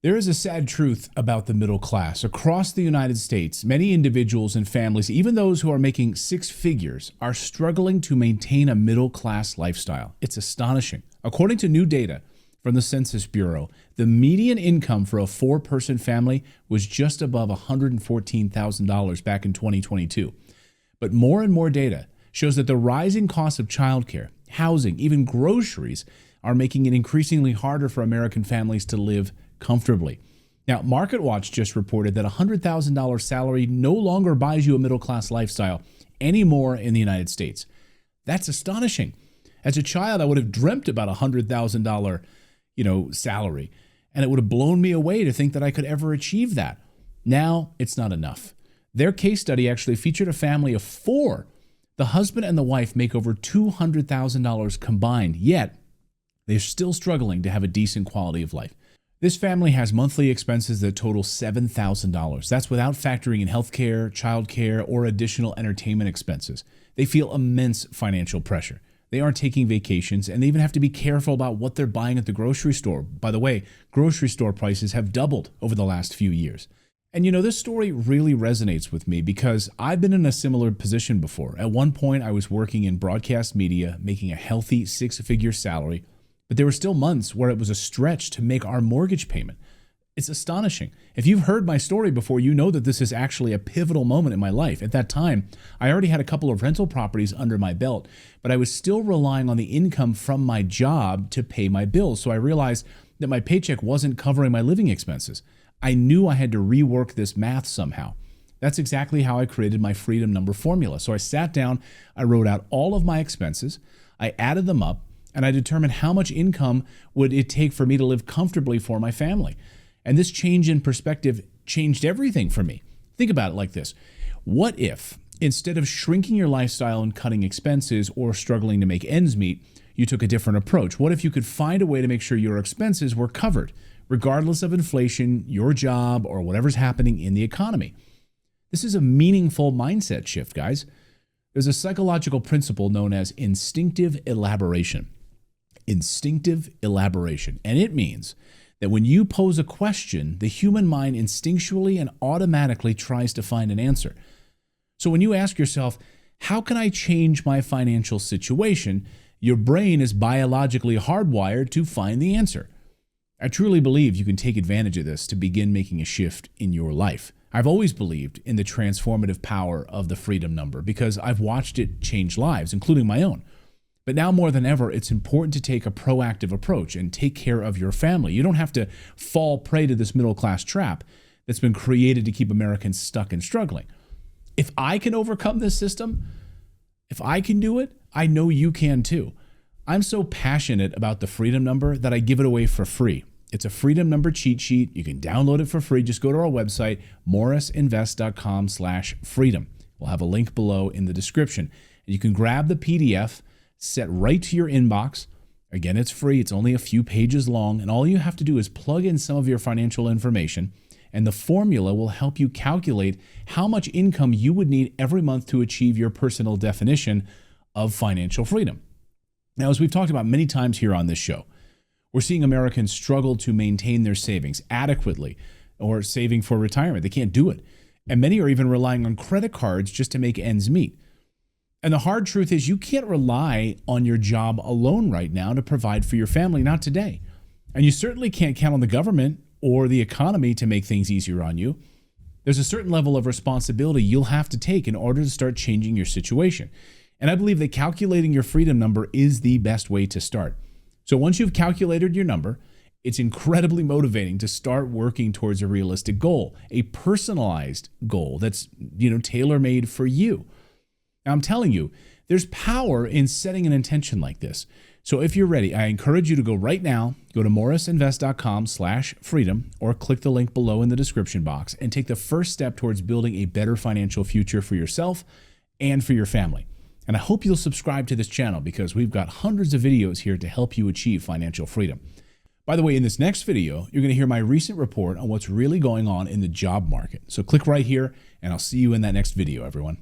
There is a sad truth about the middle class. Across the United States, many individuals and families, even those who are making six figures, are struggling to maintain a middle class lifestyle. It's astonishing. According to new data from the Census Bureau, the median income for a four-person family was just above $114,000 back in 2022. But more and more data shows that the rising cost of childcare, housing, even groceries are making it increasingly harder for American families to live comfortably. Now, MarketWatch just reported that a $100,000 salary no longer buys you a middle-class lifestyle anymore in the United States. That's astonishing. As a child, I would have dreamt about a $100,000, salary, and it would have blown me away to think that I could ever achieve that. Now, it's not enough. Their case study actually featured a family of four. The husband and the wife make over $200,000 combined, yet they're still struggling to have a decent quality of life. This family has monthly expenses that total $7,000. That's without factoring in healthcare, childcare, or additional entertainment expenses. They feel immense financial pressure. They aren't taking vacations, and they even have to be careful about what they're buying at the grocery store. By the way, grocery store prices have doubled over the last few years. And this story really resonates with me because I've been in a similar position before. At one point, I was working in broadcast media, making a healthy six-figure salary, but there were still months where it was a stretch to make our mortgage payment. It's astonishing. If you've heard my story before, you know that this is actually a pivotal moment in my life. At that time, I already had a couple of rental properties under my belt, but I was still relying on the income from my job to pay my bills. So I realized that my paycheck wasn't covering my living expenses. I knew I had to rework this math somehow. That's exactly how I created my freedom number formula. So I sat down, I wrote out all of my expenses, I added them up, and I determined how much income would it take for me to live comfortably for my family. And this change in perspective changed everything for me. Think about it like this. What if, instead of shrinking your lifestyle and cutting expenses or struggling to make ends meet, you took a different approach? What if you could find a way to make sure your expenses were covered, regardless of inflation, your job, or whatever's happening in the economy? This is a meaningful mindset shift, guys. There's a psychological principle known as instinctive elaboration. Instinctive elaboration. And it means that when you pose a question, the human mind instinctually and automatically tries to find an answer. So when you ask yourself, how can I change my financial situation? Your brain is biologically hardwired to find the answer. I truly believe you can take advantage of this to begin making a shift in your life. I've always believed in the transformative power of the freedom number because I've watched it change lives, including my own. But now more than ever, it's important to take a proactive approach and take care of your family. You don't have to fall prey to this middle-class trap that's been created to keep Americans stuck and struggling. If I can overcome this system, if I can do it, I know you can too. I'm so passionate about the freedom number that I give it away for free. It's a freedom number cheat sheet. You can download it for free. Just go to our website, morrisinvest.com/freedom. We'll have a link below in the description. And you can grab the PDF, set right to your inbox. Again, it's free. It's only a few pages long. And all you have to do is plug in some of your financial information, and the formula will help you calculate how much income you would need every month to achieve your personal definition of financial freedom. Now, as we've talked about many times here on this show, we're seeing Americans struggle to maintain their savings adequately or saving for retirement. They can't do it. And many are even relying on credit cards just to make ends meet. And the hard truth is you can't rely on your job alone right now to provide for your family, not today. And you certainly can't count on the government or the economy to make things easier on you. There's a certain level of responsibility you'll have to take in order to start changing your situation. And I believe that calculating your freedom number is the best way to start. So once you've calculated your number, it's incredibly motivating to start working towards a realistic goal, a personalized goal that's, tailor-made for you. Now, I'm telling you, there's power in setting an intention like this. So if you're ready, I encourage you to go right now, go to morrisinvest.com/freedom or click the link below in the description box and take the first step towards building a better financial future for yourself and for your family. And I hope you'll subscribe to this channel because we've got hundreds of videos here to help you achieve financial freedom. By the way, in this next video, you're going to hear my recent report on what's really going on in the job market. So click right here and I'll see you in that next video, everyone.